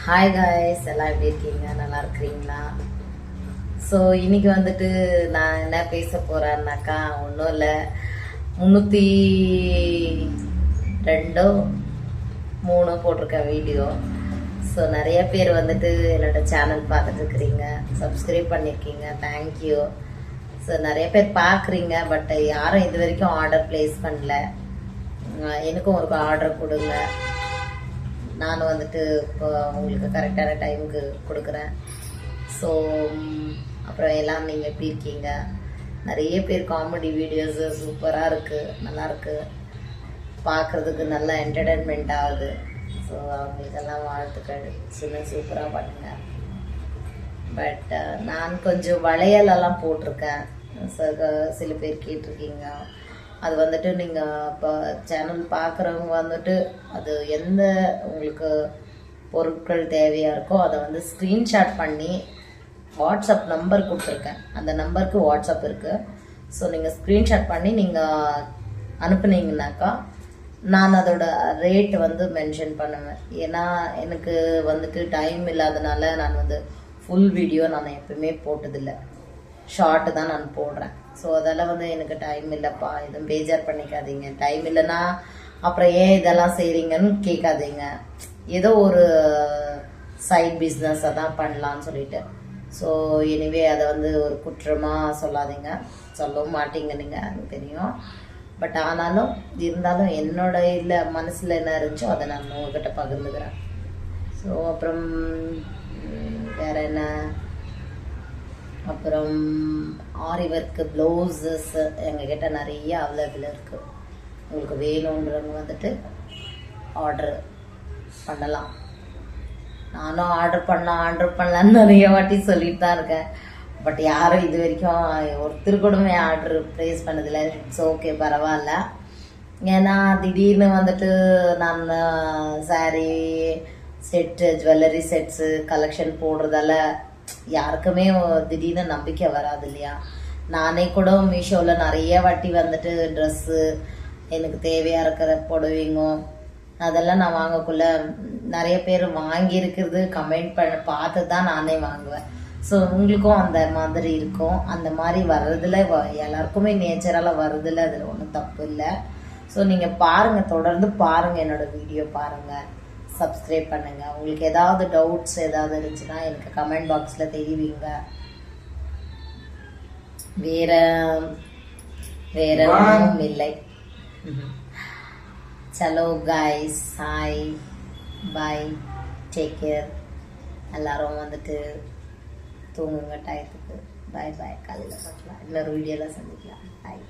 Hi guys, எல்லாம் எப்படி இருக்கீங்க? நல்லா இருக்கிறீங்களா? ஸோ இன்னைக்கு வந்துட்டு நான் என்ன பேச போறேன்னாக்கா, ஒன்றும் இல்லை, 302 போட்டிருக்கேன் வீடியோ. ஸோ நிறைய பேர் வந்துட்டு என்னோட சேனல் பார்த்துட்டு இருக்கிறீங்க, சப்ஸ்கிரைப் பண்ணியிருக்கீங்க, தேங்க்யூ. ஸோ நிறைய பேர் பார்க்குறீங்க, பட் யாரும் இது வரைக்கும் ஆர்டர் பிளேஸ் பண்ணல. எனக்கும் ஒரு ஆர்டர் கொடுங்க, நான் வந்துட்டு இப்போ உங்களுக்கு கரெக்டான டைமுக்கு கொடுக்குறேன். ஸோ அப்புறம் எல்லாம் நீங்கள் எப்படி இருக்கீங்க? நிறைய பேர் காமெடி வீடியோஸு சூப்பராக இருக்குது, நல்லாயிருக்கு, பார்க்குறதுக்கு நல்லா என்டர்டெயின்மெண்ட் ஆகுது. ஸோ அவங்களுக்கெல்லாம் வாழ்த்துக்கள், சூப்பராக பண்ணுங்க. பட் நான் கொஞ்சம் வளையலெல்லாம் போட்டிருக்கேன், சில பேர் கேட்டிருக்கீங்க. அது வந்துட்டு நீங்கள் இப்போ சேனல் பார்க்குறவங்க வந்துட்டு அது எந்த உங்களுக்கு பொருட்கள் தேவையாக இருக்கோ அதை வந்து ஸ்க்ரீன்ஷாட் பண்ணி வாட்ஸ்அப் நம்பர் கொடுத்துருக்கேன், அந்த நம்பருக்கு வாட்ஸ்அப் இருக்குது. ஸோ நீங்கள் ஸ்க்ரீன்ஷாட் பண்ணி நீங்கள் அனுப்புனீங்கனாக்கா நான் அதோட ரேட் வந்து மென்ஷன் பண்ணுவேன். ஏன்னா எனக்கு வந்துட்டு டைம் இல்லாதனால நான் வந்து ஃபுல் வீடியோ நான் எப்பவுமே போட்டதில்லை, ஷார்ட்டு தான் நான் போடுறேன். ஸோ அதெல்லாம் வந்து எனக்கு டைம் இல்லைப்பா, எதுவும் பேஜார் பண்ணிக்காதீங்க. டைம் இல்லைன்னா அப்புறம் ஏன் இதெல்லாம் செய்கிறீங்கன்னு கேட்காதீங்க. ஏதோ ஒரு சைட் பிஸ்னஸை தான் பண்ணலான்னு சொல்லிட்டு. ஸோ எனிவே அதை வந்து ஒரு குற்றமாக சொல்லாதீங்க, சொல்லவும் மாட்டீங்க நீங்கள், எனக்கு தெரியும். பட் ஆனாலும் இருந்தாலும் என்னோட இல்லை மனசில் என்ன இருந்துச்சோ அதை நான் உங்ககிட்ட பகிர்ந்துக்கிறேன். ஸோ அப்புறம் வேற என்ன, அப்புறம் ஆரி ஒர்க்கு ப்ளவுஸஸ் எங்ககிட்ட நிறைய அவைலபிள் இருக்குது. உங்களுக்கு வேணுன்றவங்க வந்துட்டு ஆர்டர் பண்ணலாம். நானும் ஆர்டர் பண்ணலான்னு நிறைய வாட்டி சொல்லிட்டு தான் இருக்கேன். பட் யாரும் இது வரைக்கும் ஒருத்தர் கூடமே ஆர்டர் ப்ளேஸ் பண்ணதில்லை. இட்ஸ் ஓகே, பரவாயில்ல. ஏன்னா திடீர்னு வந்துட்டு நான் sari set, jewellery sets collection போடுறதால யாருக்குமே திடீர்னு நம்பிக்கை வராது இல்லையா. நானே கூட மீஷோவில் நிறைய வாட்டி வந்துட்டு ட்ரெஸ்ஸு எனக்கு தேவையாக இருக்கிற புடவைங்க அதெல்லாம் நான் வாங்கக்குள்ள நிறைய பேர் வாங்கியிருக்கிறது கமெண்ட் பார்த்து தான் நானே வாங்குவேன். ஸோ உங்களுக்கும் அந்த மாதிரி இருக்கும். அந்த மாதிரி வர்றதில் எல்லாருக்குமே நேச்சுரலாக வர்றதில்ல, அதில் ஒன்றும் தப்பு இல்லை. ஸோ நீங்கள் பாருங்கள், தொடர்ந்து பாருங்கள், என்னோட வீடியோ பாருங்கள், சப்ஸ்கிரைப் பண்ணுங்க. உங்களுக்கு ஏதாவது டவுட்ஸ் ஏதாவது இருந்துச்சுன்னா எனக்கு கமெண்ட் பாக்ஸில் தெரிவிங்க. வேற ஒன்றும் இல்லை. சலோ கைஸ், ஹாய், பாய், டேக் கேர். எல்லாரும் வந்துட்டு தூங்குங்க டயத்துக்கு. பாய் பாய், காலையில் பார்க்கலாம், இன்னொரு வீடியோவில் சந்திக்கலாம். பாய்.